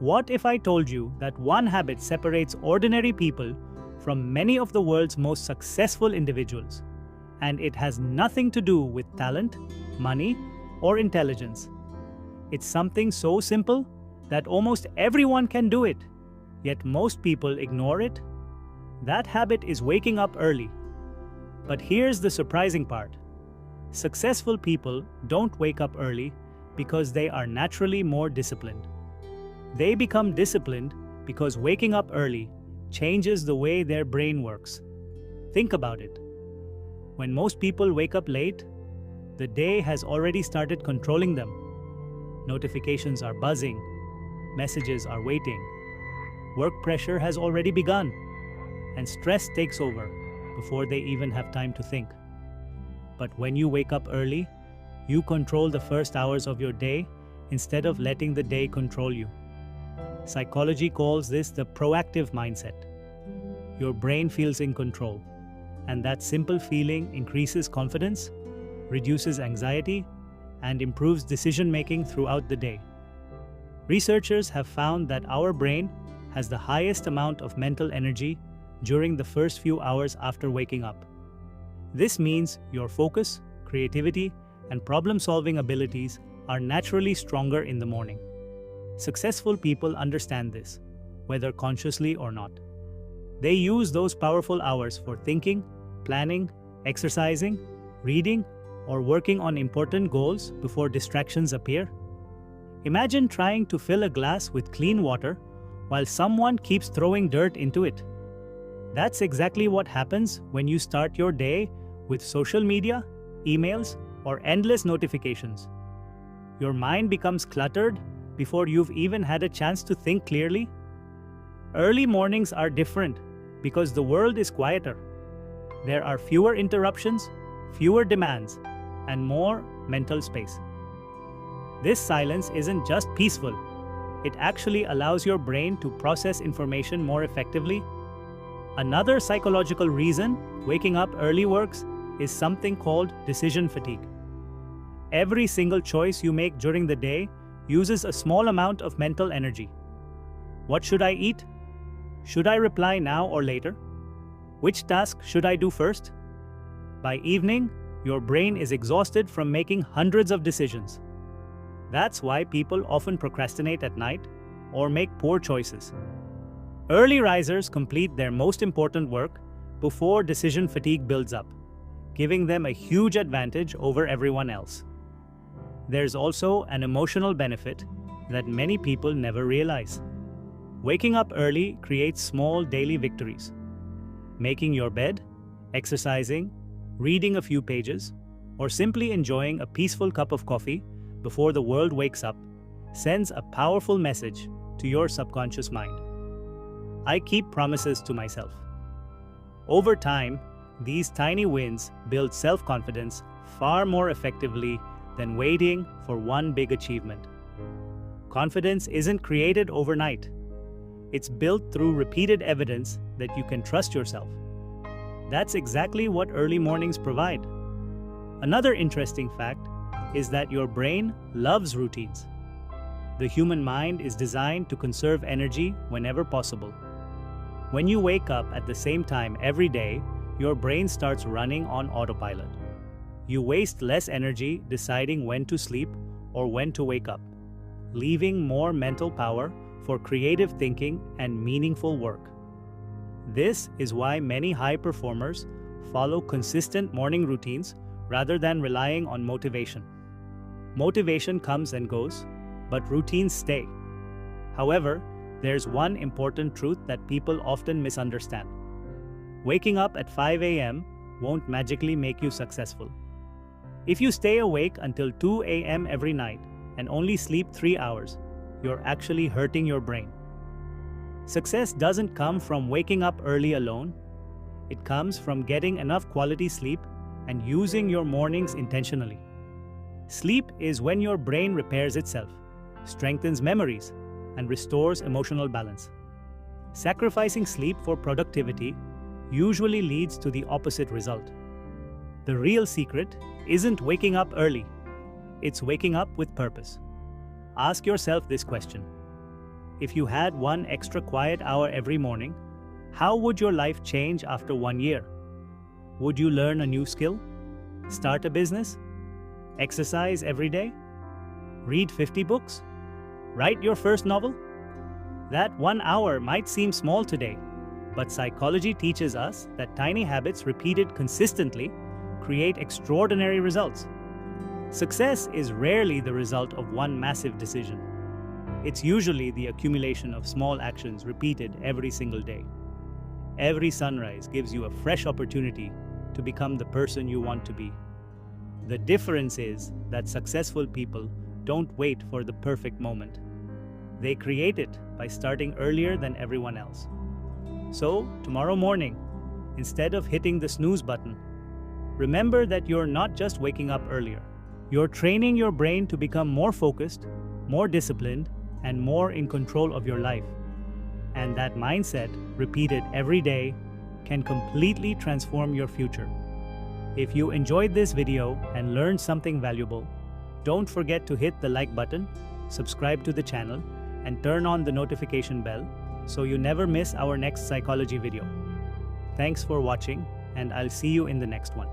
What if I told you that one habit separates ordinary people from many of the world's most successful individuals, and it has nothing to do with talent, money, or intelligence? It's something so simple that almost everyone can do it, yet most people ignore it. That habit is waking up early. But here's the surprising part. Successful people don't wake up early because they are naturally more disciplined. They become disciplined because waking up early changes the way their brain works. Think about it. When most people wake up late, the day has already started controlling them. Notifications are buzzing, messages are waiting, work pressure has already begun, and stress takes over before they even have time to think. But when you wake up early, you control the first hours of your day instead of letting the day control you. Psychology calls this the proactive mindset. Your brain feels in control, and that simple feeling increases confidence, reduces anxiety, and improves decision-making throughout the day. Researchers have found that our brain has the highest amount of mental energy during the first few hours after waking up. This means your focus, creativity, and problem-solving abilities are naturally stronger in the morning. Successful people understand this, whether consciously or not. They use those powerful hours for thinking, planning, exercising, reading, or working on important goals before distractions appear. Imagine trying to fill a glass with clean water while someone keeps throwing dirt into it. That's exactly what happens when you start your day with social media, emails, or endless notifications. Your mind becomes cluttered before you've even had a chance to think clearly. Early mornings are different because the world is quieter. There are fewer interruptions, fewer demands, and more mental space. This silence isn't just peaceful, it actually allows your brain to process information more effectively. Another psychological reason waking up early works is something called decision fatigue. Every single choice you make during the day uses a small amount of mental energy. What should I eat? Should I reply now or later? Which task should I do first? By evening, your brain is exhausted from making hundreds of decisions. That's why people often procrastinate at night or make poor choices. Early risers complete their most important work before decision fatigue builds up, giving them a huge advantage over everyone else. There's also an emotional benefit that many people never realize. Waking up early creates small daily victories. Making your bed, exercising, reading a few pages, or simply enjoying a peaceful cup of coffee before the world wakes up sends a powerful message to your subconscious mind. I keep promises to myself. Over time, these tiny wins build self-confidence far more effectively than waiting for one big achievement. Confidence isn't created overnight. It's built through repeated evidence that you can trust yourself. That's exactly what early mornings provide. Another interesting fact is that your brain loves routines. The human mind is designed to conserve energy whenever possible. When you wake up at the same time every day, your brain starts running on autopilot. You waste less energy deciding when to sleep or when to wake up, leaving more mental power for creative thinking and meaningful work. This is why many high performers follow consistent morning routines rather than relying on motivation. Motivation comes and goes, but routines stay. However, there's one important truth that people often misunderstand. Waking up at 5 a.m. won't magically make you successful. If you stay awake until 2 a.m. every night and only sleep 3 hours, you're actually hurting your brain. Success doesn't come from waking up early alone. It comes from getting enough quality sleep and using your mornings intentionally. Sleep is when your brain repairs itself, strengthens memories, and restores emotional balance. Sacrificing sleep for productivity usually leads to the opposite result. The real secret isn't waking up early, it's waking up with purpose. Ask yourself this question: If you had one extra quiet hour every morning, how would your life change after 1 year? Would you learn a new skill? Start a business? Exercise every day? Read 50 books? Write your first novel? That 1 hour might seem small today, but psychology teaches us that tiny habits repeated consistently create extraordinary results. Success is rarely the result of one massive decision. It's usually the accumulation of small actions repeated every single day. Every sunrise gives you a fresh opportunity to become the person you want to be. The difference is that successful people don't wait for the perfect moment. They create it by starting earlier than everyone else. So, tomorrow morning, instead of hitting the snooze button, remember that you're not just waking up earlier. You're training your brain to become more focused, more disciplined, and more in control of your life. And that mindset, repeated every day, can completely transform your future. If you enjoyed this video and learned something valuable, don't forget to hit the like button, subscribe to the channel, and turn on the notification bell so you never miss our next psychology video. Thanks for watching, and I'll see you in the next one.